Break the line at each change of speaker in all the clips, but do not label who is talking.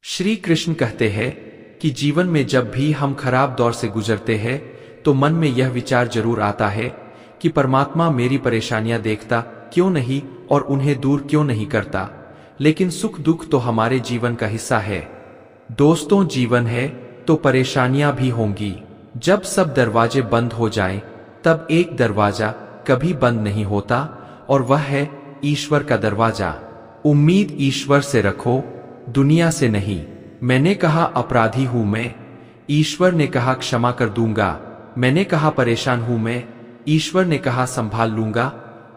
श्री कृष्ण कहते हैं कि जीवन में जब भी हम खराब दौर से गुजरते हैं तो मन में यह विचार जरूर आता है कि परमात्मा मेरी परेशानियां देखता क्यों नहीं और उन्हें दूर क्यों नहीं करता। लेकिन सुख दुख तो हमारे जीवन का हिस्सा है। दोस्तों, जीवन है तो परेशानियां भी होंगी। जब सब दरवाजे बंद हो जाएं, तब एक दरवाजा कभी बंद नहीं होता और वह है ईश्वर का दरवाजा। उम्मीद ईश्वर से रखो, दुनिया से नहीं। मैंने कहा अपराधी हूं मैं, ईश्वर ने कहा क्षमा कर दूंगा। मैंने कहा परेशान हूं मैं, ईश्वर ने कहा संभाल लूंगा।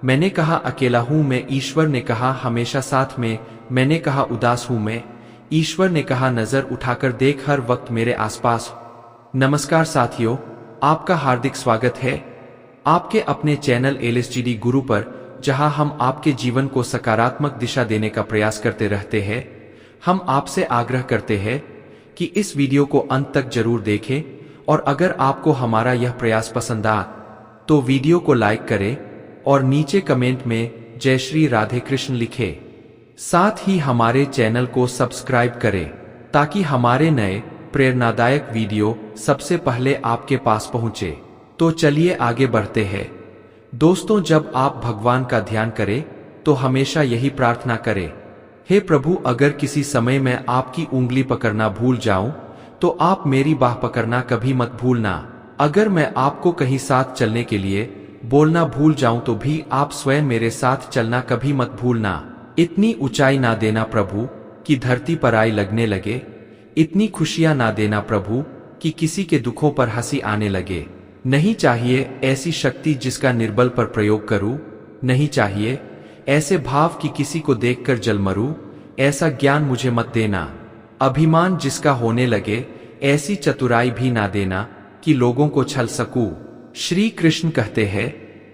मैंने कहा अकेला हूं मैं, ईश्वर ने कहा हमेशा साथ में। मैंने कहा उदास हूं मैं, ईश्वर ने कहा नजर उठाकर देख हर वक्त मेरे आसपास। नमस्कार साथियों, आपका हार्दिक स्वागत है आपके अपने चैनल LSGD गुरु पर, जहां हम आपके जीवन को सकारात्मक दिशा देने का प्रयास करते रहते हैं। हम आपसे आग्रह करते हैं कि इस वीडियो को अंत तक जरूर देखें और अगर आपको हमारा यह प्रयास पसंद आ तो वीडियो को लाइक करें और नीचे कमेंट में जय श्री राधे कृष्ण लिखें। साथ ही हमारे चैनल को सब्सक्राइब करें ताकि हमारे नए प्रेरणादायक वीडियो सबसे पहले आपके पास पहुंचे। तो चलिए आगे बढ़ते हैं। दोस्तों, जब आप भगवान का ध्यान करें तो हमेशा यही प्रार्थना करें, हे प्रभु, अगर किसी समय मैं आपकी उंगली पकड़ना भूल जाऊं तो आप मेरी बाह पकड़ना कभी मत भूलना। अगर मैं आपको कहीं साथ चलने के लिए बोलना भूल जाऊं तो भी आप स्वयं मेरे साथ चलना कभी मत भूलना। इतनी ऊंचाई ना देना प्रभु कि धरती पर आई लगने लगे, इतनी खुशियां ना देना प्रभु कि किसी के दुखों पर हंसी आने लगे। नहीं चाहिए ऐसी शक्ति जिसका निर्बल पर प्रयोग करूं, नहीं चाहिए ऐसे भाव कि किसी को देखकर जल मरूं, ऐसा ज्ञान मुझे मत देना। अभिमान जिसका होने लगे, ऐसी चतुराई भी ना देना कि लोगों को छल सकूं। श्री कृष्ण कहते हैं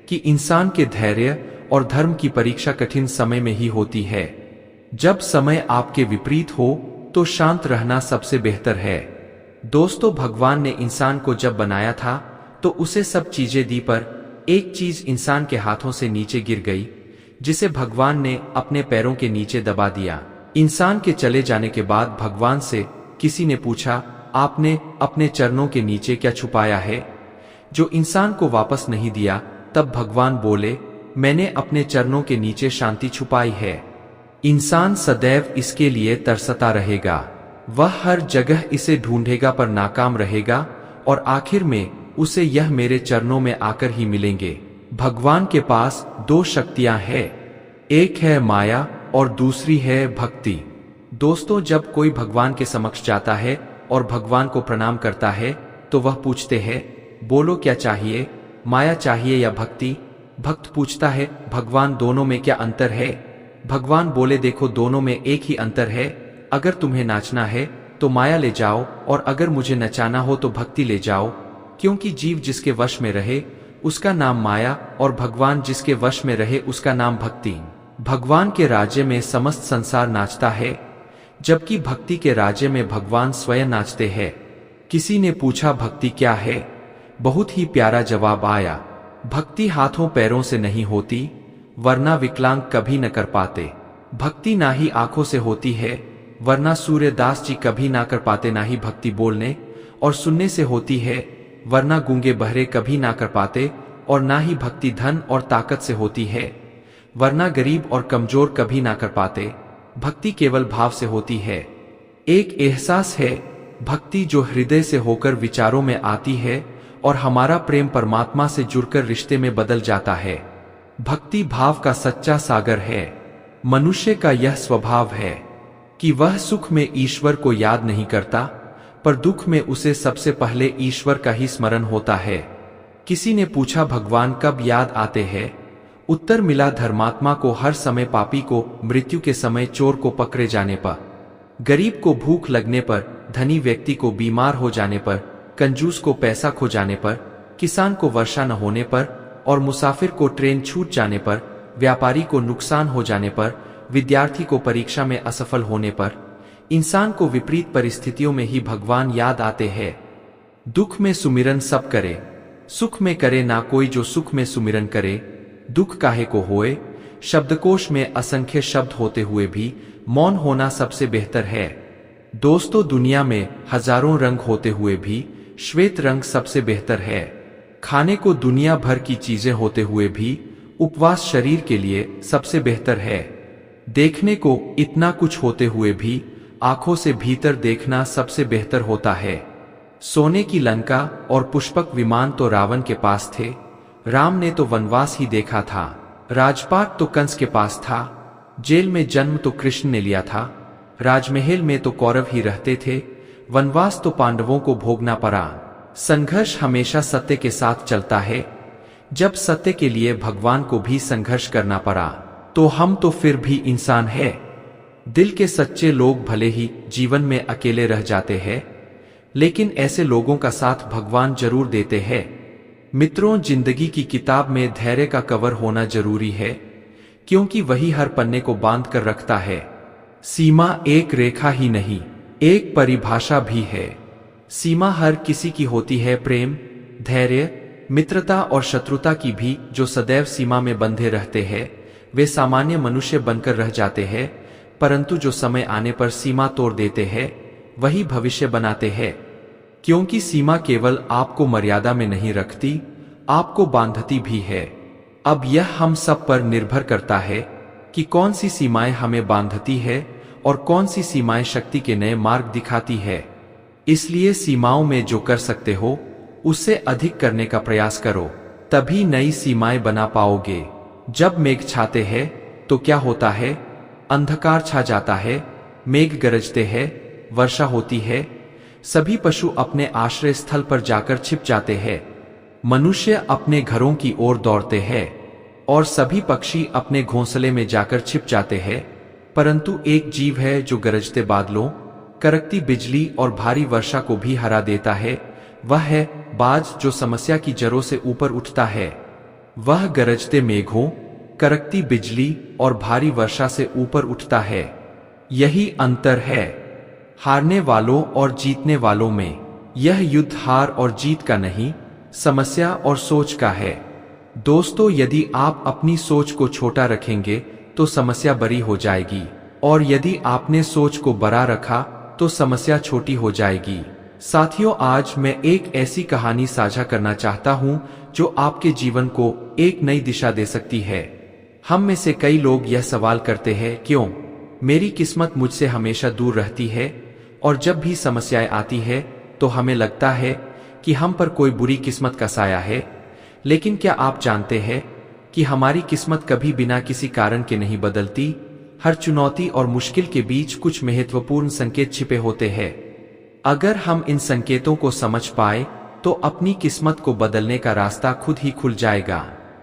कि इंसान के धैर्य और धर्म की परीक्षा कठिन समय में ही होती है। जब समय आपके विपरीत हो तो शांत रहना सबसे बेहतर है। दोस्तों, भगवान ने इंसान को जब बनाया था तो उसे सब चीजें दी, पर एक चीज इंसान के हाथों से नीचे गिर गई, जिसे भगवान ने अपने पैरों के नीचे दबा दिया। इंसान के चले जाने के बाद भगवान से किसी ने पूछा, आपने अपने चरणों के नीचे क्या छुपाया है जो इंसान को वापस नहीं दिया? तब भगवान बोले, मैंने अपने चरणों के नीचे शांति छुपाई है। इंसान सदैव इसके लिए तरसता रहेगा, वह हर जगह इसे ढूंढेगा पर नाकाम रहेगा और आखिर में उसे यह मेरे चरणों में आकर ही मिलेंगे। भगवान के पास दो शक्तियां हैं, एक है माया और दूसरी है भक्ति। दोस्तों, जब कोई भगवान के समक्ष जाता है और भगवान को प्रणाम करता है तो वह पूछते हैं, बोलो क्या चाहिए, माया चाहिए या भक्ति? भक्त पूछता है, भगवान दोनों में क्या अंतर है? भगवान बोले, देखो दोनों में एक ही अंतर है। अगर तुम्हें नाचना है तो माया ले जाओ और अगर मुझे नचाना हो तो भक्ति ले जाओ, क्योंकि जीव जिसके वश में रहे उसका नाम माया और भगवान जिसके वश में रहे उसका नाम भक्ति। भगवान के राज्य में समस्त संसार नाचता है, जबकि भक्ति के राज्य में भगवान स्वयं नाचते हैं। किसी ने पूछा, भक्ति क्या है? बहुत ही प्यारा जवाब आया, भक्ति हाथों पैरों से नहीं होती, वरना विकलांग कभी न कर पाते। भक्ति ना ही आंखों से होती है, वरना सूर्यदास जी कभी ना कर पाते। ना ही भक्ति बोलने और सुनने से होती है, वरना गूंगे बहरे कभी ना कर पाते। और ना ही भक्ति धन और ताकत से होती है, वरना गरीब और कमजोर कभी ना कर पाते। भक्ति केवल भाव से होती है, एक एहसास है। भक्ति जो हृदय से होकर विचारों में आती है और हमारा प्रेम परमात्मा से जुड़कर रिश्ते में बदल जाता है। भक्ति भाव का सच्चा सागर है। मनुष्य का यह स्वभाव है कि वह सुख में ईश्वर को याद नहीं करता, पर दुख में उसे सबसे पहले ईश्वर का ही स्मरण होता है। किसी ने पूछा, भगवान कब याद आते हैं? उत्तर मिला, धर्मात्मा को हर समय, पापी को मृत्यु के समय, चोर को पकड़े जाने पर, गरीब को भूख लगने पर, धनी व्यक्ति को बीमार हो जाने पर, कंजूस को पैसा खो जाने पर, किसान को वर्षा न होने पर और मुसाफिर को ट्रेन छूट जाने पर, व्यापारी को नुकसान हो जाने पर, विद्यार्थी को परीक्षा में असफल होने पर, इंसान को विपरीत परिस्थितियों में ही भगवान याद आते हैं। दुख में सुमिरन सब करे, सुख में करे ना कोई, जो सुख में सुमिरन करे दुख काहे को होए। शब्दकोश में असंख्य शब्द होते हुए भी मौन होना सबसे बेहतर है। दोस्तों, दुनिया में हजारों रंग होते हुए भी श्वेत रंग सबसे बेहतर है। खाने को दुनिया भर की चीजें होते हुए भी उपवास शरीर के लिए सबसे बेहतर है। देखने को इतना कुछ होते हुए भी आंखों से भीतर देखना सबसे बेहतर होता है। सोने की लंका और पुष्पक विमान तो रावण के पास थे, राम ने तो वनवास ही देखा था। राजपाट तो कंस के पास था, जेल में जन्म तो कृष्ण ने लिया था। राजमहल में तो कौरव ही रहते थे, वनवास तो पांडवों को भोगना पड़ा। संघर्ष हमेशा सत्य के साथ चलता है। जब सत्य के लिए भगवान को भी संघर्ष करना पड़ा, तो हम तो फिर भी इंसान हैं। दिल के सच्चे लोग भले ही जीवन में अकेले रह जाते हैं, लेकिन ऐसे लोगों का साथ भगवान जरूर देते हैं। मित्रों, जिंदगी की किताब में धैर्य का कवर होना जरूरी है, क्योंकि वही हर पन्ने को बांध कर रखता है। सीमा एक रेखा ही नहीं, एक परिभाषा भी है। सीमा हर किसी की होती है, प्रेम, धैर्य, मित्रता और शत्रुता की भी। जो सदैव सीमा में बंधे रहते हैं वे सामान्य मनुष्य बनकर रह जाते हैं, परंतु जो समय आने पर सीमा तोड़ देते हैं वही भविष्य बनाते हैं। क्योंकि सीमा केवल आपको मर्यादा में नहीं रखती, आपको बांधती भी है। अब यह हम सब पर निर्भर करता है कि कौन सी सीमाएं हमें बांधती है और कौन सी सीमाएं शक्ति के नए मार्ग दिखाती है। इसलिए सीमाओं में जो कर सकते हो उससे अधिक करने का प्रयास करो, तभी नई सीमाएं बना पाओगे। जब मेघ छाते हैं तो क्या होता है? अंधकार छा जाता है, मेघ गरजते हैं, वर्षा होती है, सभी पशु अपने आश्रय स्थल पर जाकर छिप जाते हैं, मनुष्य अपने घरों की ओर दौड़ते हैं और सभी पक्षी अपने घोंसले में जाकर छिप जाते हैं। परंतु एक जीव है जो गरजते बादलों, कड़कती बिजली और भारी वर्षा को भी हरा देता है। वह है बाज, जो समस्या की जड़ों से ऊपर उठता है। वह गरजते मेघों, कड़कती बिजली और भारी वर्षा से ऊपर उठता है। यही अंतर है हारने वालों और जीतने वालों में। यह युद्ध हार और जीत का नहीं, समस्या और सोच का है। दोस्तों, यदि आप अपनी सोच को छोटा रखेंगे तो समस्या बड़ी हो जाएगी, और यदि आपने सोच को बड़ा रखा तो समस्या छोटी हो जाएगी। साथियों, आज मैं एक ऐसी कहानी साझा करना चाहता हूं जो आपके जीवन को एक नई दिशा दे सकती है। हम में से कई लोग यह सवाल करते हैं, क्यों मेरी किस्मत मुझसे हमेशा दूर रहती है, और जब भी समस्याएं आती है तो हमें लगता है कि हम पर कोई बुरी किस्मत का साया है। लेकिन क्या आप जानते हैं कि हमारी किस्मत कभी बिना किसी कारण के नहीं बदलती? हर चुनौती और मुश्किल के बीच कुछ महत्वपूर्ण संकेत छिपे होते हैं। अगर हम इन संकेतों को समझ पाए तो अपनी किस्मत को बदलने का रास्ता खुद ही खुल जाएगा।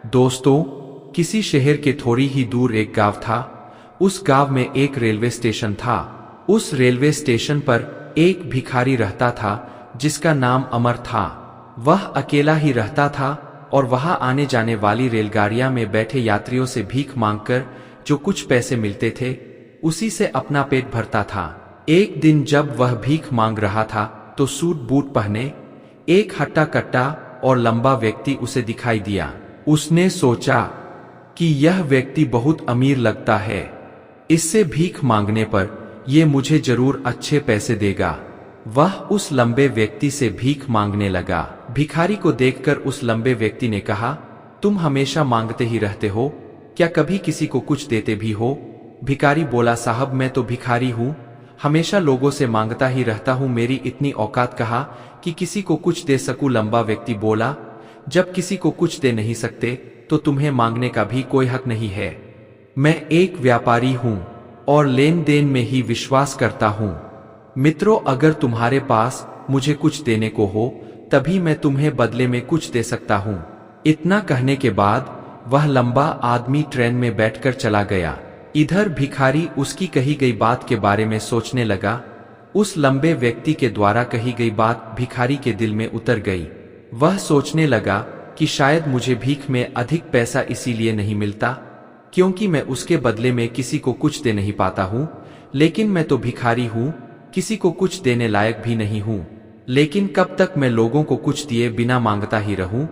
दोस्तों, किसी शहर के थोड़ी ही दूर एक गांव था। उस गांव में एक रेलवे स्टेशन था। उस रेलवे स्टेशन पर एक भिखारी रहता था जिसका नाम अमर था। वह अकेला ही रहता था और वहां आने जाने वाली रेलगाड़ियां में बैठे यात्रियों से भीख मांगकर जो कुछ पैसे मिलते थे उसी से अपना पेट भरता था। एक दिन जब वह भीख मांग रहा था तो सूट बूट पहने एक हट्टा कट्टा और लंबा व्यक्ति उसे दिखाई दिया। उसने सोचा कि यह व्यक्ति बहुत अमीर लगता है, इससे भीख मांगने पर ये मुझे जरूर अच्छे पैसे देगा। वह उस लंबे व्यक्ति से भीख मांगने लगा। भिखारी को देखकर उस लंबे व्यक्ति ने कहा, तुम हमेशा मांगते ही रहते हो, क्या कभी किसी को कुछ देते भी हो? भिखारी बोला, साहब मैं तो भिखारी हूँ, हमेशा लोगों से मांगता ही रहता हूँ, मेरी इतनी औकात कहा कि किसी को कुछ दे सकूं। लंबा व्यक्ति बोला, जब किसी को कुछ दे नहीं सकते तो तुम्हें मांगने का भी कोई हक नहीं है। मैं एक व्यापारी हूँ और लेन देन में ही विश्वास करता हूँ। मित्रों, अगर तुम्हारे पास मुझे कुछ देने को हो तभी मैं तुम्हें बदले में कुछ दे सकता हूँ। इतना कहने के बाद वह लंबा आदमी ट्रेन में बैठकर चला गया। इधर भिखारी उसकी कही गई बात के बारे में सोचने लगा। उस लंबे व्यक्ति के द्वारा कही गई बात भिखारी के दिल में उतर गई। वह सोचने लगा कि शायद मुझे भीख में अधिक पैसा इसीलिए नहीं मिलता क्योंकि मैं उसके बदले में किसी को कुछ दे नहीं पाता हूँ। लेकिन मैं तो भिखारी हूँ, किसी को कुछ देने लायक भी नहीं हूँ। लेकिन कब तक मैं लोगों को कुछ दिए बिना मांगता ही रहूं?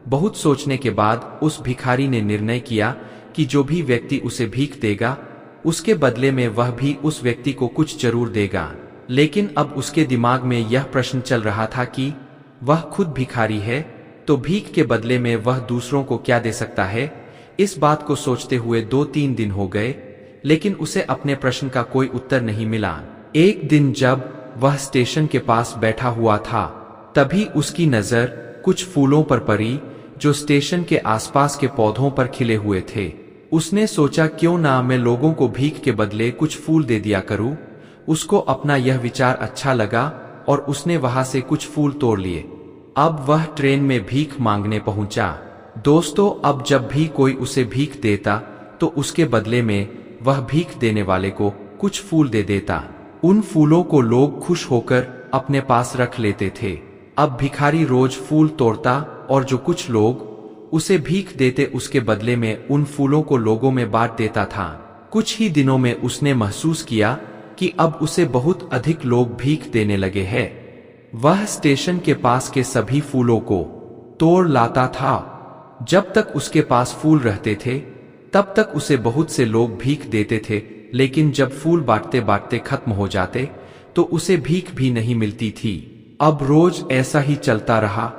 बहुत सोचने के बाद उस भिखारी ने निर्णय किया कि जो भी व्यक्ति उसे भीख देगा उसके बदले में वह भी उस व्यक्ति को कुछ जरूर देगा। लेकिन अब उसके दिमाग में यह प्रश्न चल रहा था कि वह खुद भिखारी है तो भीख के बदले में वह दूसरों को क्या दे सकता है। इस बात को सोचते हुए 2-3 दिन हो गए, लेकिन उसे अपने प्रश्न का कोई उत्तर नहीं मिला। एक दिन जब वह स्टेशन के पास बैठा हुआ था, तभी उसकी नजर कुछ फूलों पर पड़ी जो स्टेशन के आसपास के पौधों पर खिले हुए थे। उसने सोचा क्यों ना मैं लोगों को भीख के बदले कुछ फूल दे दिया करूं। उसको अपना यह विचार अच्छा लगा और उसने वहां से कुछ फूल तोड़ लिए। अब वह ट्रेन में भीख मांगने पहुंचा। दोस्तों, अब जब भी कोई उसे भीख देता तो उसके बदले में वह भीख देने वाले को कुछ फूल दे देता। उन फूलों को लोग खुश होकर अपने पास रख लेते थे। अब भिखारी रोज फूल तोड़ता और जो कुछ लोग उसे भीख देते उसके बदले में उन फूलों को लोगों में बांट देता था। कुछ ही दिनों में उसने महसूस किया कि अब उसे बहुत अधिक लोग भीख देने लगे हैं। वह स्टेशन के पास के सभी फूलों को तोड़ लाता था। जब तक उसके पास फूल रहते थे तब तक उसे बहुत से लोग भीख देते थे, लेकिन जब फूल बांटते बांटते खत्म हो जाते तो उसे भीख भी नहीं मिलती थी। अब रोज ऐसा ही चलता रहा।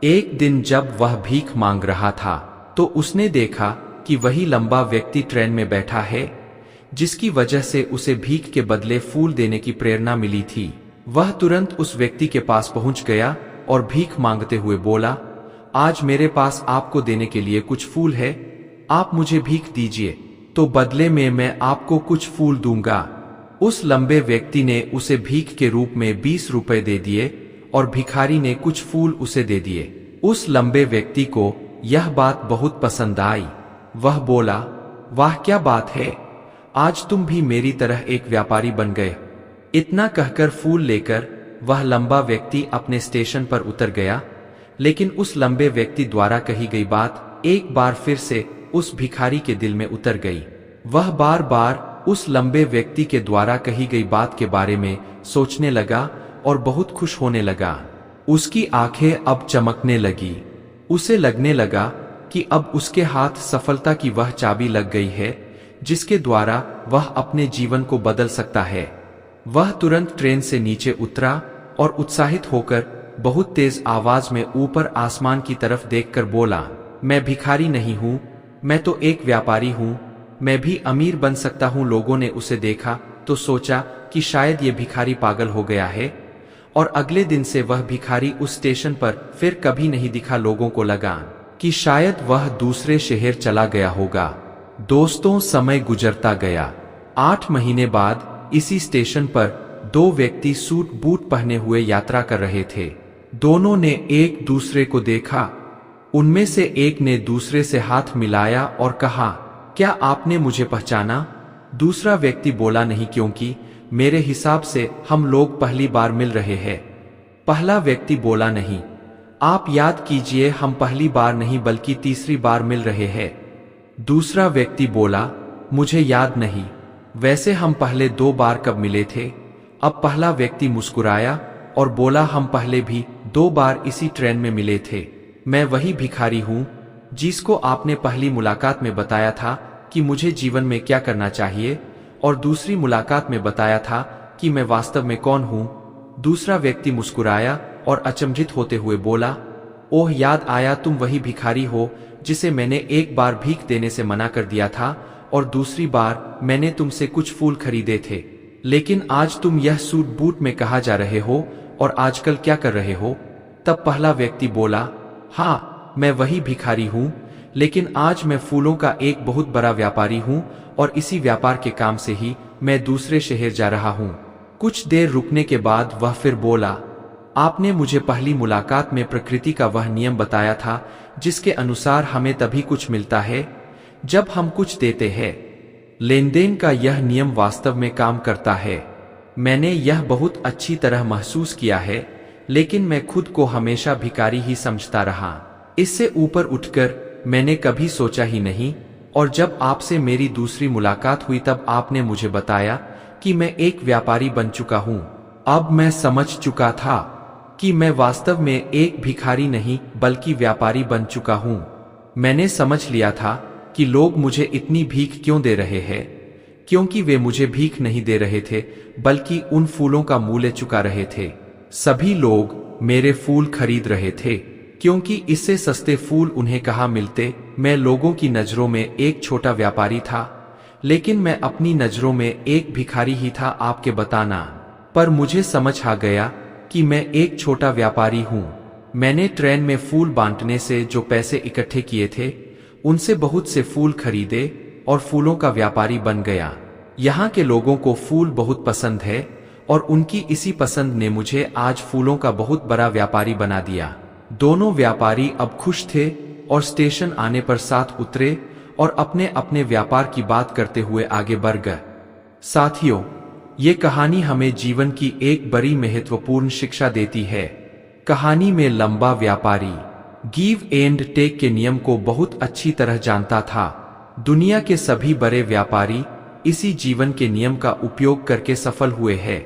एक दिन जब वह भीख मांग रहा था तो उसने देखा कि वही लंबा व्यक्ति ट्रेन में बैठा है जिसकी वजह से उसे भीख के बदले फूल देने की प्रेरणा मिली थी। वह तुरंत उस व्यक्ति के पास पहुंच गया और भीख मांगते हुए बोला, आज मेरे पास आपको देने के लिए कुछ फूल है, आप मुझे भीख दीजिए तो बदले में मैं आपको कुछ फूल दूंगा। उस लंबे व्यक्ति ने उसे भीख के रूप में 20 रुपए दे दिए और भिखारी ने कुछ फूल उसे दे दिए। उस लंबे व्यक्ति को यह बात बहुत पसंद आई। वह बोला, वाह क्या बात है, आज तुम भी मेरी तरह एक व्यापारी बन गए। इतना कहकर फूल लेकर वह लंबा व्यक्ति अपने स्टेशन पर उतर गया। लेकिन उस लंबे व्यक्ति द्वारा कही गई बात एक बार फिर से उस भिखारी के दिल में उतर गई। वह बार बार उस लंबे व्यक्ति के द्वारा कही गई बात के बारे में सोचने लगा और बहुत खुश होने लगा। उसकी आंखें अब चमकने लगी। उसे लगने लगा कि अब उसके हाथ सफलता की वह चाबी लग गई है जिसके द्वारा वह अपने जीवन को बदल सकता है। वह तुरंत ट्रेन से नीचे उतरा और उत्साहित होकर बहुत तेज आवाज में ऊपर आसमान की तरफ देखकर बोला, मैं भिखारी नहीं हूं, मैं तो एक व्यापारी हूं, मैं भी अमीर बन सकता हूं। लोगों ने उसे देखा तो सोचा कि शायद ये भिखारी पागल हो गया है और अगले दिन से वह भिखारी उस स्टेशन पर फिर कभी नहीं दिखा। लोगों को लगा कि शायद वह दूसरे शहर चला गया होगा। दोस्तों, समय गुजरता गया। 8 महीने बाद इसी स्टेशन पर 2 व्यक्ति सूट बूट पहने हुए यात्रा कर रहे थे। दोनों ने एक दूसरे को देखा। उनमें से एक ने दूसरे से हाथ मिलाया और कहा, क्या आपने मुझे पहचाना? दूसरा व्यक्ति बोला, नहीं, क्योंकि मेरे हिसाब से हम लोग पहली बार मिल रहे हैं। पहला व्यक्ति बोला, नहीं, आप याद कीजिए, हम पहली बार नहीं बल्कि तीसरी बार मिल रहे हैं। दूसरा व्यक्ति बोला, मुझे याद नहीं, वैसे हम पहले 2 बार कब मिले थे? अब पहला व्यक्ति मुस्कुराया और बोला, हम पहले भी 2 बार इसी ट्रेन में मिले थे। मैं वही भिखारी हूं जिसको आपने पहली मुलाकात में बताया था कि मुझे जीवन में क्या करना चाहिए और दूसरी मुलाकात में बताया था कि मैं वास्तव में कौन हूं। दूसरा व्यक्ति मुस्कुराया और अचंभित होते हुए बोला, ओह, याद आया, तुम वही भिखारी हो जिसे मैंने एक बार भीख देने से मना कर दिया था और दूसरी बार मैंने तुमसे कुछ फूल खरीदे थे। लेकिन आज तुम यह सूट बूट में कहाँ जा रहे हो और आजकल क्या कर रहे हो? तब पहला व्यक्ति बोला, हाँ, मैं वही भिखारी हूं, लेकिन आज मैं फूलों का एक बहुत बड़ा व्यापारी हूं और इसी व्यापार के काम से ही मैं दूसरे शहर जा रहा हूं। कुछ देर रुकने के बाद वह फिर बोला, आपने मुझे पहली मुलाकात में प्रकृति का वह नियम बताया था जिसके अनुसार हमें तभी कुछ मिलता है जब हम कुछ देते हैं। लेन देन का यह नियम वास्तव में काम करता है। मैंने यह बहुत अच्छी तरह महसूस किया है, लेकिन मैं खुद को हमेशा भिखारी ही समझता रहा। इससे ऊपर उठकर मैंने कभी सोचा ही नहीं, और जब आपसे मेरी दूसरी मुलाकात हुई तब आपने मुझे बताया कि मैं एक व्यापारी बन चुका हूं। अब मैं समझ चुका था कि मैं वास्तव में एक भिखारी नहीं बल्कि व्यापारी बन चुका हूं। मैंने समझ लिया था कि लोग मुझे इतनी भीख क्यों दे रहे हैं, क्योंकि वे मुझे भीख नहीं दे रहे थे बल्कि उन फूलों का मूल्य चुका रहे थे। सभी लोग मेरे फूल खरीद रहे थे क्योंकि इससे सस्ते फूल उन्हें कहाँ मिलते। मैं लोगों की नजरों में एक छोटा व्यापारी था, लेकिन मैं अपनी नजरों में एक भिखारी ही था आपके बताना। पर मुझे समझ आ गया कि मैं एक छोटा व्यापारी हूँ। मैंने ट्रेन में फूल बांटने से जो पैसे इकट्ठे किए थे उनसे बहुत से फूल खरीदे और फूलों का व्यापारी बन गया। यहाँ के लोगों को फूल बहुत पसंद है और उनकी इसी पसंद ने मुझे आज फूलों का बहुत बड़ा व्यापारी बना दिया। दोनों व्यापारी अब खुश थे और स्टेशन आने पर साथ उतरे और अपने अपने व्यापार की बात करते हुए आगे बढ़ गए। साथियों, ये कहानी हमें जीवन की एक बड़ी महत्वपूर्ण शिक्षा देती है। कहानी में लंबा व्यापारी गिव एंड टेक के नियम को बहुत अच्छी तरह जानता था। दुनिया के सभी बड़े व्यापारी इसी जीवन के नियम का उपयोग करके सफल हुए हैं।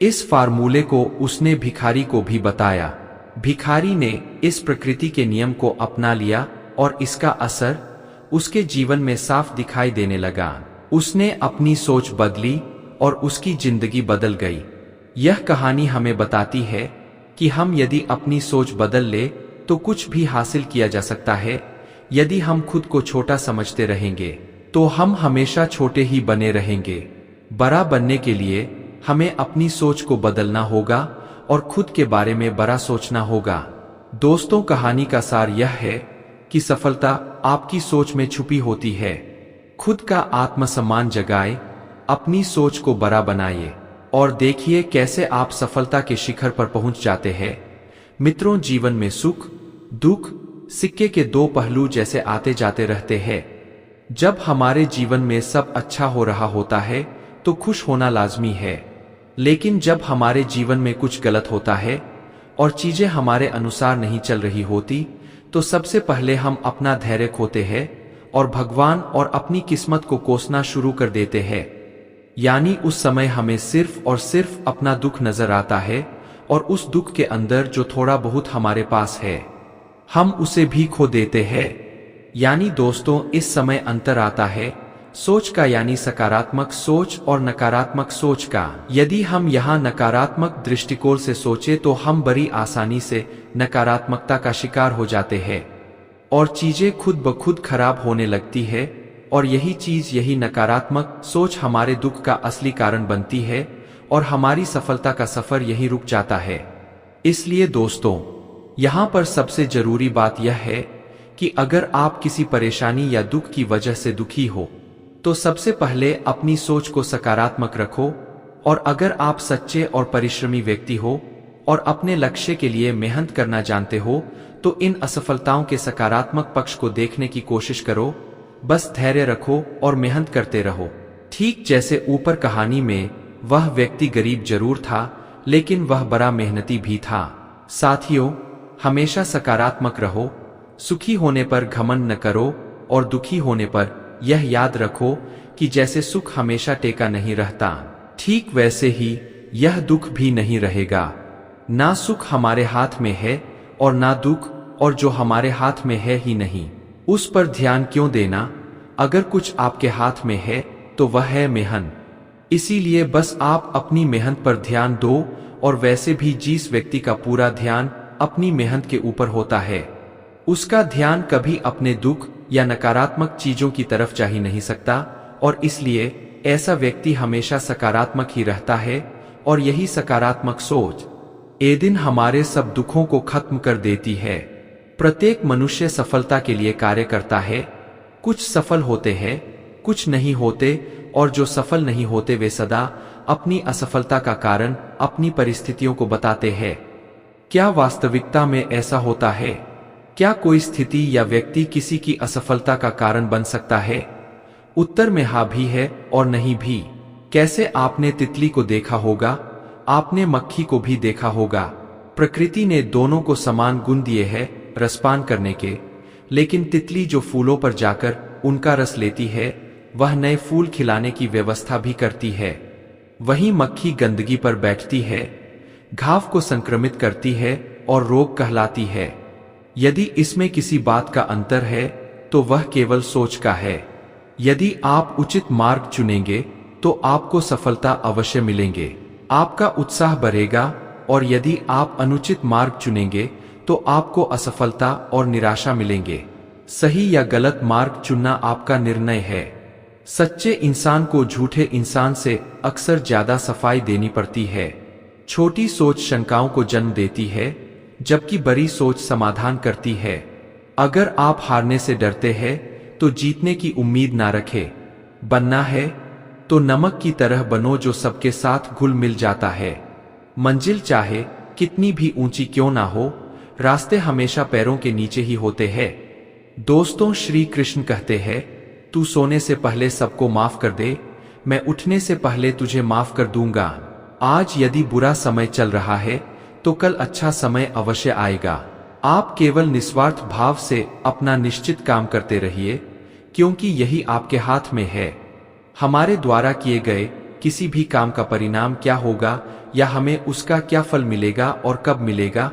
इस फार्मूले को उसने भिखारी को भी बताया। भिखारी ने इस प्रकृति के नियम को अपना लिया और इसका असर उसके जीवन में साफ दिखाई देने लगा। उसने अपनी सोच बदली और उसकी जिंदगी बदल गई। यह कहानी हमें बताती है कि हम यदि अपनी सोच बदल ले तो कुछ भी हासिल किया जा सकता है। यदि हम खुद को छोटा समझते रहेंगे तो हम हमेशा छोटे ही बने रहेंगे। बड़ा बनने के लिए हमें अपनी सोच को बदलना होगा और खुद के बारे में बड़ा सोचना होगा। दोस्तों, कहानी का सार यह है कि सफलता आपकी सोच में छुपी होती है। खुद का आत्मसम्मान जगाए, अपनी सोच को बड़ा बनाइए और देखिए कैसे आप सफलता के शिखर पर पहुंच जाते हैं। मित्रों, जीवन में सुख दुख सिक्के के दो पहलू जैसे आते जाते रहते हैं। जब हमारे जीवन में सब अच्छा हो रहा होता है तो खुश होना लाजमी है, लेकिन जब हमारे जीवन में कुछ गलत होता है और चीजें हमारे अनुसार नहीं चल रही होती तो सबसे पहले हम अपना धैर्य खोते हैं और भगवान और अपनी किस्मत को कोसना शुरू कर देते हैं। यानी उस समय हमें सिर्फ और सिर्फ अपना दुख नजर आता है और उस दुख के अंदर जो थोड़ा बहुत हमारे पास है हम उसे भी खो देते हैं। यानी दोस्तों, इस समय अंतर आता है सोच का, यानी सकारात्मक सोच और नकारात्मक सोच का। यदि हम यहाँ नकारात्मक दृष्टिकोण से सोचे तो हम बड़ी आसानी से नकारात्मकता का शिकार हो जाते हैं और चीजें खुद ब खुद खराब होने लगती है। और यही नकारात्मक सोच हमारे दुख का असली कारण बनती है और हमारी सफलता का सफर यही रुक जाता है। इसलिए दोस्तों, यहाँ पर सबसे जरूरी बात यह है कि अगर आप किसी परेशानी या दुख की वजह से दुखी हो तो सबसे पहले अपनी सोच को सकारात्मक रखो। और अगर आप सच्चे और परिश्रमी व्यक्ति हो और अपने लक्ष्य के लिए मेहनत करना जानते हो तो इन असफलताओं के सकारात्मक पक्ष को देखने की कोशिश करो। बस धैर्य रखो और मेहनत करते रहो। ठीक जैसे ऊपर कहानी में वह व्यक्ति गरीब जरूर था लेकिन वह बड़ा मेहनती भी था। साथियों, हमेशा सकारात्मक रहो, सुखी होने पर घमंड न करो और दुखी होने पर यह याद रखो कि जैसे सुख हमेशा टेका नहीं रहता, ठीक वैसे ही यह दुख भी नहीं रहेगा। ना सुख हमारे हाथ में है और ना दुख, और जो हमारे हाथ में है ही नहीं उस पर ध्यान क्यों देना। अगर कुछ आपके हाथ में है तो वह है मेहनत। इसीलिए बस आप अपनी मेहनत पर ध्यान दो। और वैसे भी जिस व्यक्ति का पूरा ध्यान अपनी मेहनत के ऊपर होता है उसका ध्यान कभी अपने दुख या नकारात्मक चीजों की तरफ जा ही नहीं सकता। और इसलिए ऐसा व्यक्ति हमेशा सकारात्मक ही रहता है और यही सकारात्मक सोच ए दिन हमारे सब दुखों को खत्म कर देती है। प्रत्येक मनुष्य सफलता के लिए कार्य करता है। कुछ सफल होते हैं, कुछ नहीं होते, और जो सफल नहीं होते वे सदा अपनी असफलता का कारण अपनी परिस्थितियों को बताते हैं। क्या वास्तविकता में ऐसा होता है? क्या कोई स्थिति या व्यक्ति किसी की असफलता का कारण बन सकता है? उत्तर में हाँ भी है और नहीं भी। कैसे आपने तितली को देखा होगा, आपने मक्खी को भी देखा होगा। प्रकृति ने दोनों को समान गुण दिए हैं रसपान करने के, लेकिन तितली जो फूलों पर जाकर उनका रस लेती है वह नए फूल खिलाने की व्यवस्था भी करती है। वहीं मक्खी गंदगी पर बैठती है, घाव को संक्रमित करती है और रोग कहलाती है। यदि इसमें किसी बात का अंतर है तो वह केवल सोच का है। यदि आप उचित मार्ग चुनेंगे तो आपको सफलता अवश्य मिलेंगे। आपका उत्साह बढ़ेगा, और यदि आप अनुचित मार्ग चुनेंगे तो आपको असफलता और निराशा मिलेंगे। सही या गलत मार्ग चुनना आपका निर्णय है। सच्चे इंसान को झूठे इंसान से अक्सर ज्यादा सफाई देनी पड़ती है। छोटी सोच शंकाओं को जन्म देती है, जबकि बड़ी सोच समाधान करती है। अगर आप हारने से डरते हैं तो जीतने की उम्मीद ना रखें। बनना है तो नमक की तरह बनो जो सबके साथ घुल मिल जाता है। मंजिल चाहे कितनी भी ऊंची क्यों ना हो, रास्ते हमेशा पैरों के नीचे ही होते हैं। दोस्तों, श्री कृष्ण कहते हैं, तू सोने से पहले सबको माफ कर दे, मैं उठने से पहले तुझे माफ कर दूंगा। आज यदि बुरा समय चल रहा है तो कल अच्छा समय अवश्य आएगा। आप केवल निस्वार्थ भाव से अपना निश्चित काम करते रहिए, क्योंकि यही आपके हाथ में है। हमारे द्वारा किए गए किसी भी काम का परिणाम क्या होगा या हमें उसका क्या फल मिलेगा और कब मिलेगा,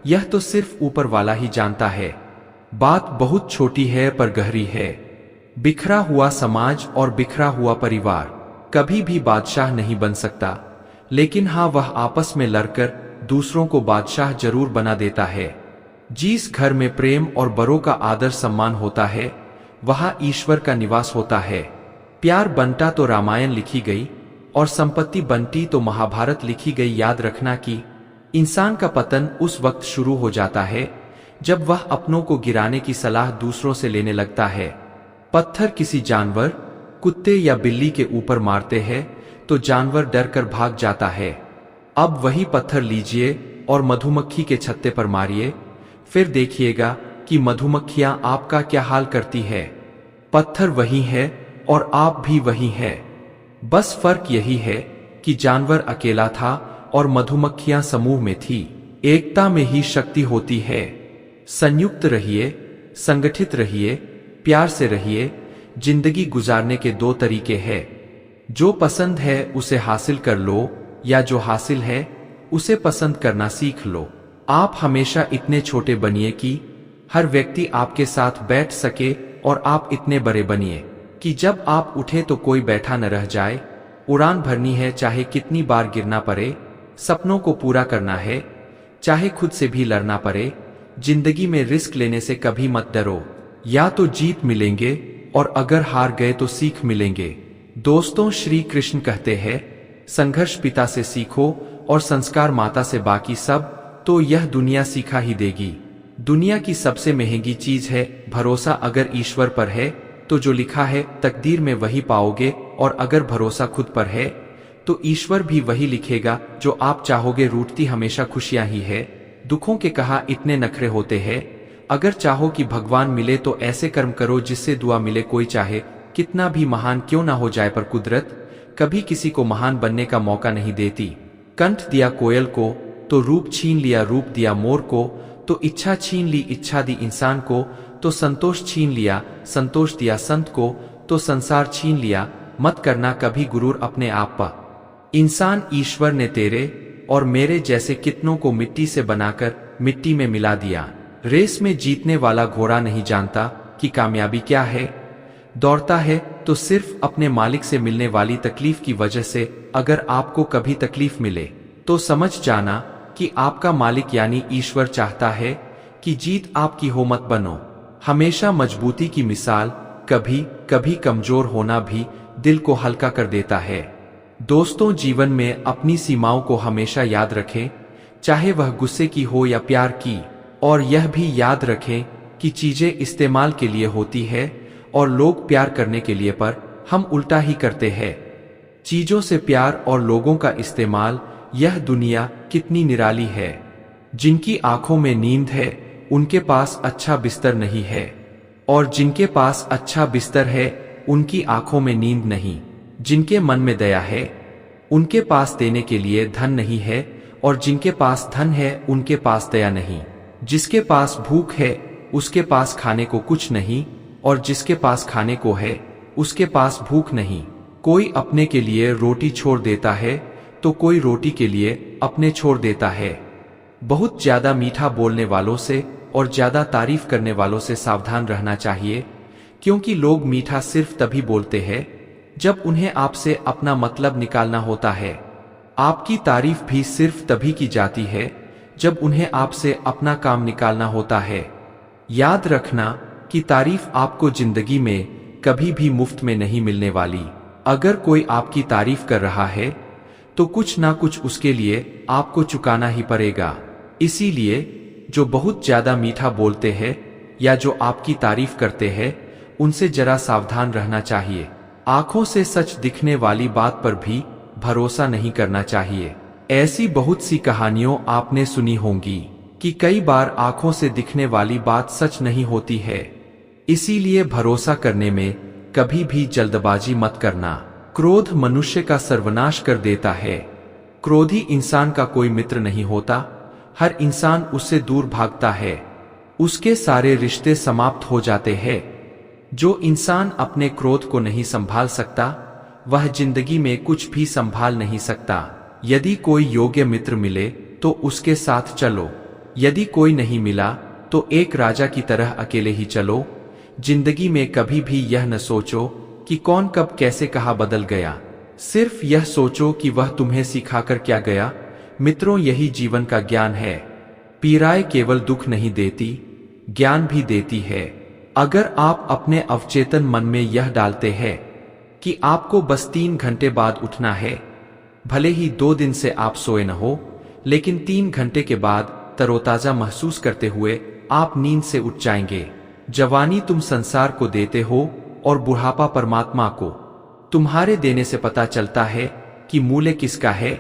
यह तो सिर्फ ऊपर वाला ही जानता है। बात बहुत छोटी है पर गहरी है। बिखरा हुआ समाज और बिखरा हुआ परिवार कभी भी बादशाह नहीं बन सकता, लेकिन हाँ, वह आपस में लड़कर दूसरों को बादशाह जरूर बना देता है। जिस घर में प्रेम और बड़ों का आदर सम्मान होता है, वहां ईश्वर का निवास होता है। प्यार बंटा तो रामायण लिखी गई, और संपत्ति बंटी तो महाभारत लिखी गई। याद रखना कि इंसान का पतन उस वक्त शुरू हो जाता है जब वह अपनों को गिराने की सलाह दूसरों से लेने लगता है। पत्थर किसी जानवर, कुत्ते या बिल्ली के ऊपर मारते हैं तो जानवर डर कर भाग जाता है। अब वही पत्थर लीजिए और मधुमक्खी के छत्ते पर मारिए, फिर देखिएगा कि मधुमक्खियां आपका क्या हाल करती है। पत्थर वही है और आप भी वही है। बस फर्क यही है कि जानवर अकेला था और मधुमक्खियां समूह में थी। एकता में ही शक्ति होती है। संयुक्त रहिए, संगठित रहिए, प्यार से रहिए। जिंदगी गुजारने के दो तरीके हैं। जो पसंद है उसे हासिल कर लो, या जो हासिल है उसे पसंद करना सीख लो। आप हमेशा इतने छोटे बनिए कि हर व्यक्ति आपके साथ बैठ सके, और आप इतने बड़े बनिए कि जब आप उठे तो कोई बैठा न रह जाए। उड़ान भरनी है चाहे कितनी बार गिरना पड़े, सपनों को पूरा करना है चाहे खुद से भी लड़ना पड़े। जिंदगी में रिस्क लेने से कभी मत डरो, या तो जीत मिलेंगे और अगर हार गए तो सीख मिलेंगे। दोस्तों, श्री कृष्ण कहते हैं, संघर्ष पिता से सीखो और संस्कार माता से, बाकी सब तो यह दुनिया सिखा ही देगी। दुनिया की सबसे महंगी चीज है भरोसा। अगर ईश्वर पर है तो जो लिखा है तकदीर में वही पाओगे, और अगर भरोसा खुद पर है तो ईश्वर भी वही लिखेगा जो आप चाहोगे। रूठती हमेशा खुशियां ही है, दुखों के कहा इतने नखरे होते हैं। अगर चाहो कि भगवान मिले तो ऐसे कर्म करो जिससे दुआ मिले। कोई चाहे कितना भी महान क्यों ना हो जाए, पर कुदरत कभी किसी को महान बनने का मौका नहीं देती। कंठ दिया कोयल को तो रूप छीन लिया, रूप दिया मोर को तो इच्छा छीन ली, इच्छा दी इंसान को तो संतोष छीन लिया, संतोष दिया संत को तो संसार छीन लिया। मत करना कभी गुरूर अपने आप पर। इंसान ईश्वर ने तेरे और मेरे जैसे कितनों को मिट्टी से बनाकर मिट्टी में मिला दिया। रेस में जीतने वाला घोड़ा नहीं जानता कि कामयाबी क्या है। दौड़ता है तो सिर्फ अपने मालिक से मिलने वाली तकलीफ की वजह से। अगर आपको कभी तकलीफ मिले तो समझ जाना कि आपका मालिक यानी ईश्वर चाहता है कि जीत आपकी हो, मत बनो। हमेशा मजबूती की मिसाल। कभी कभी कमजोर होना भी दिल को हल्का कर देता है। दोस्तों, जीवन में अपनी सीमाओं को हमेशा याद रखें, चाहे वह गुस्से की हो या प्यार की। और यह भी याद रखें कि चीजें इस्तेमाल के लिए होती है और लोग प्यार करने के लिए, पर हम उल्टा ही करते हैं। चीजों से प्यार और लोगों का इस्तेमाल। यह दुनिया कितनी निराली है। जिनकी आंखों में नींद है उनके पास अच्छा बिस्तर नहीं है, और जिनके पास अच्छा बिस्तर है उनकी आंखों में नींद नहीं। जिनके मन में दया है उनके पास देने के लिए धन नहीं है, और जिनके पास धन है उनके पास दया नहीं। जिसके पास भूख है उसके पास खाने को कुछ नहीं, और जिसके पास खाने को है उसके पास भूख नहीं। कोई अपने के लिए रोटी छोड़ देता है तो कोई रोटी के लिए अपने छोड़ देता है। बहुत ज्यादा मीठा बोलने वालों से और ज्यादा तारीफ करने वालों से सावधान रहना चाहिए, क्योंकि लोग मीठा सिर्फ तभी बोलते हैं जब उन्हें आपसे अपना मतलब निकालना होता है। आपकी तारीफ भी सिर्फ तभी की जाती है जब उन्हें आपसे अपना काम निकालना होता है। याद रखना कि तारीफ आपको जिंदगी में कभी भी मुफ्त में नहीं मिलने वाली। अगर कोई आपकी तारीफ कर रहा है तो कुछ ना कुछ उसके लिए आपको चुकाना ही पड़ेगा। इसीलिए जो बहुत ज्यादा मीठा बोलते हैं या जो आपकी तारीफ करते हैं उनसे जरा सावधान रहना चाहिए। आंखों से सच दिखने वाली बात पर भी भरोसा नहीं करना चाहिए। ऐसी बहुत सी कहानियों आपने सुनी होंगी कि कई बार आंखों से दिखने वाली बात सच नहीं होती है। इसीलिए भरोसा करने में कभी भी जल्दबाजी मत करना। क्रोध मनुष्य का सर्वनाश कर देता है। क्रोधी इंसान का कोई मित्र नहीं होता, हर इंसान उससे दूर भागता है। उसके सारे रिश्ते समाप्त हो जाते हैं। जो इंसान अपने क्रोध को नहीं संभाल सकता वह जिंदगी में कुछ भी संभाल नहीं सकता। यदि कोई योग्य मित्र मिले तो उसके साथ चलो, यदि कोई नहीं मिला तो एक राजा की तरह अकेले ही चलो। जिंदगी में कभी भी यह न सोचो कि कौन कब कैसे कहाँ बदल गया, सिर्फ यह सोचो कि वह तुम्हें सिखाकर क्या गया। मित्रों, यही जीवन का ज्ञान है। पीड़ाएं केवल दुख नहीं देती, ज्ञान भी देती है। अगर आप अपने अवचेतन मन में यह डालते हैं कि आपको बस 3 घंटे बाद उठना है, भले ही 2 दिन से आप सोए न हो, लेकिन 3 घंटे के बाद तरोताजा महसूस करते हुए आप नींद से उठ जाएंगे। जवानी तुम संसार को देते हो और बुढ़ापा परमात्मा को। तुम्हारे देने से पता चलता है कि मूल्य किसका है।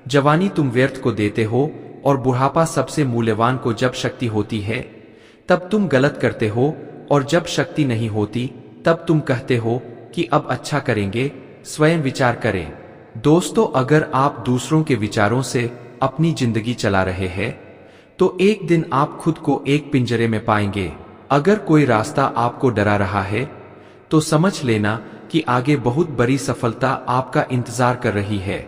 जवानी तुम व्यर्थ को देते हो और बुढ़ापा सबसे मूल्यवान को। जब शक्ति होती है तब तुम गलत करते हो और जब शक्ति नहीं होती तब तुम कहते हो कि अब अच्छा करेंगे। स्वयं विचार करें। दोस्तों, अगर आप दूसरों के विचारों से अपनी जिंदगी चला रहे हैं तो एक दिन आप खुद को एक पिंजरे में पाएंगे। अगर कोई रास्ता आपको डरा रहा है तो समझ लेना कि आगे बहुत बड़ी सफलता आपका इंतजार कर रही है।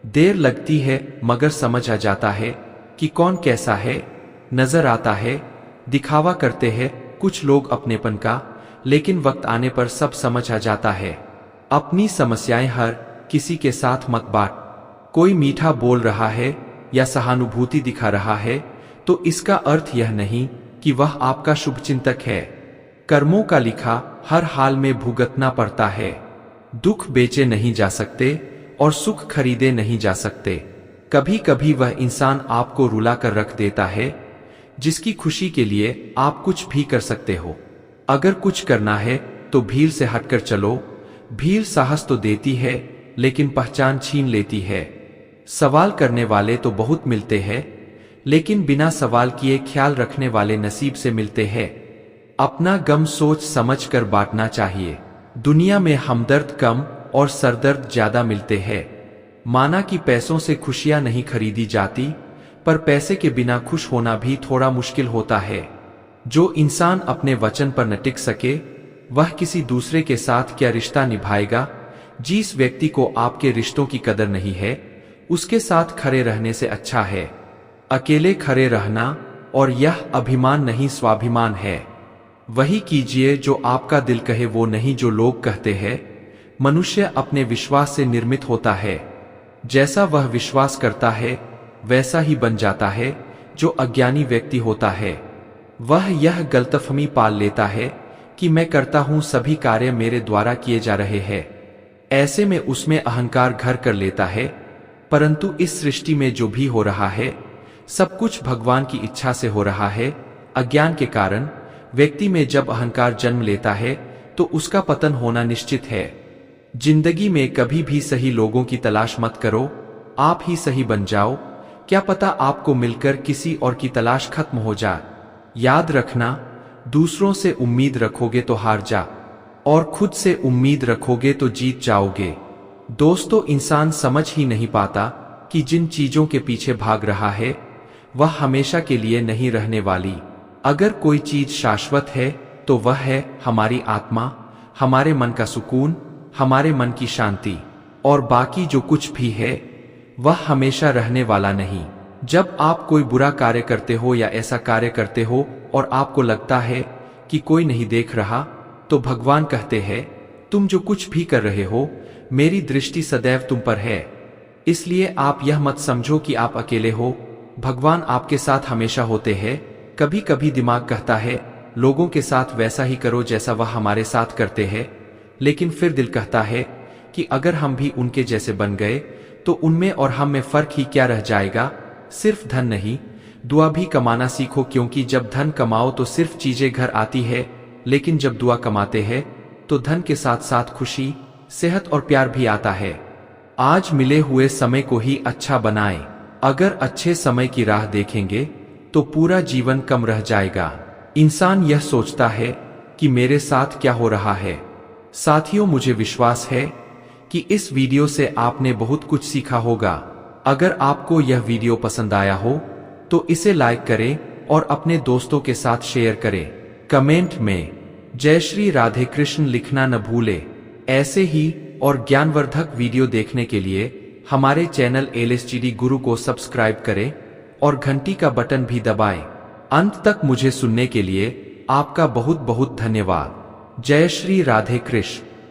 देर लगती है मगर समझ आ जाता है कि कौन कैसा है। नजर आता है, दिखावा करते हैं कुछ लोग अपनेपन का, लेकिन वक्त आने पर सब समझ आ जाता है। अपनी समस्याएं हर किसी के साथ मत बांट। कोई मीठा बोल रहा है या सहानुभूति दिखा रहा है तो इसका अर्थ यह नहीं कि वह आपका शुभचिंतक है। कर्मों का लिखा हर हाल में भुगतना पड़ता है। दुख बेचे नहीं जा सकते और सुख खरीदे नहीं जा सकते। कभी कभी वह इंसान आपको रुला कर रख देता है जिसकी खुशी के लिए आप कुछ भी कर सकते हो। अगर कुछ करना है तो भीड़ से हटकर चलो। भीड़ साहस तो देती है लेकिन पहचान छीन लेती है। सवाल करने वाले तो बहुत मिलते हैं, लेकिन बिना सवाल किए ख्याल रखने वाले नसीब से मिलते हैं। अपना गम सोच समझ कर बांटना चाहिए। दुनिया में हमदर्द कम और सरदर्द ज्यादा मिलते हैं। माना कि पैसों से खुशियां नहीं खरीदी जाती, पर पैसे के बिना खुश होना भी थोड़ा मुश्किल होता है। जो इंसान अपने वचन पर न टिक सके वह किसी दूसरे के साथ क्या रिश्ता निभाएगा। जिस व्यक्ति को आपके रिश्तों की कदर नहीं है उसके साथ खड़े रहने से अच्छा है अकेले खड़े रहना, और यह अभिमान नहीं स्वाभिमान है। वही कीजिए जो आपका दिल कहे, वो नहीं जो लोग कहते हैं। मनुष्य अपने विश्वास से निर्मित होता है। जैसा वह विश्वास करता है वैसा ही बन जाता है। जो अज्ञानी व्यक्ति होता है वह यह गलतफहमी पाल लेता है कि मैं करता हूं, सभी कार्य मेरे द्वारा किए जा रहे हैं। ऐसे में उसमें अहंकार घर कर लेता है। परंतु इस सृष्टि में जो भी हो रहा है सब कुछ भगवान की इच्छा से हो रहा है। अज्ञान के कारण व्यक्ति में जब अहंकार जन्म लेता है तो उसका पतन होना निश्चित है। जिंदगी में कभी भी सही लोगों की तलाश मत करो, आप ही सही बन जाओ। क्या पता आपको मिलकर किसी और की तलाश खत्म हो जाए। याद रखना, दूसरों से उम्मीद रखोगे तो हार जा, और खुद से उम्मीद रखोगे तो जीत जाओगे। दोस्तों, इंसान समझ ही नहीं पाता कि जिन चीजों के पीछे भाग रहा है वह हमेशा के लिए नहीं रहने वाली। अगर कोई चीज शाश्वत है तो वह है हमारी आत्मा, हमारे मन का सुकून, हमारे मन की शांति, और बाकी जो कुछ भी है वह हमेशा रहने वाला नहीं। जब आप कोई बुरा कार्य करते हो या ऐसा कार्य करते हो और आपको लगता है कि कोई नहीं देख रहा, तो भगवान कहते हैं, तुम जो कुछ भी कर रहे हो, मेरी दृष्टि सदैव तुम पर है, इसलिए आप यह मत समझो कि आप अकेले हो। भगवान आपके साथ हमेशा होते हैं। कभी कभी दिमाग कहता है, लोगों के साथ वैसा ही करो जैसा वह हमारे साथ करते हैं, लेकिन फिर दिल कहता है कि अगर हम भी उनके जैसे बन गए तो उनमें और हम में फर्क ही क्या रह जाएगा। सिर्फ धन नहीं, दुआ भी कमाना सीखो, क्योंकि जब धन कमाओ तो सिर्फ चीजें घर आती है, लेकिन जब दुआ कमाते हैं तो धन के साथ साथ खुशी, सेहत और प्यार भी आता है। आज मिले हुए समय को ही अच्छा बनाएं। अगर अच्छे समय की राह देखेंगे तो पूरा जीवन कम रह जाएगा। इंसान यह सोचता है कि मेरे साथ क्या हो रहा है। साथियों, मुझे विश्वास है कि इस वीडियो से आपने बहुत कुछ सीखा होगा। अगर आपको यह वीडियो पसंद आया हो तो इसे लाइक करें और अपने दोस्तों के साथ शेयर करें। कमेंट में जय श्री राधे कृष्ण लिखना न भूले। ऐसे ही और ज्ञानवर्धक वीडियो देखने के लिए हमारे चैनल LSGD गुरु को सब्सक्राइब करें और घंटी का बटन भी दबाएं। अंत तक मुझे सुनने के लिए आपका बहुत बहुत धन्यवाद। जय श्री राधे कृष्ण।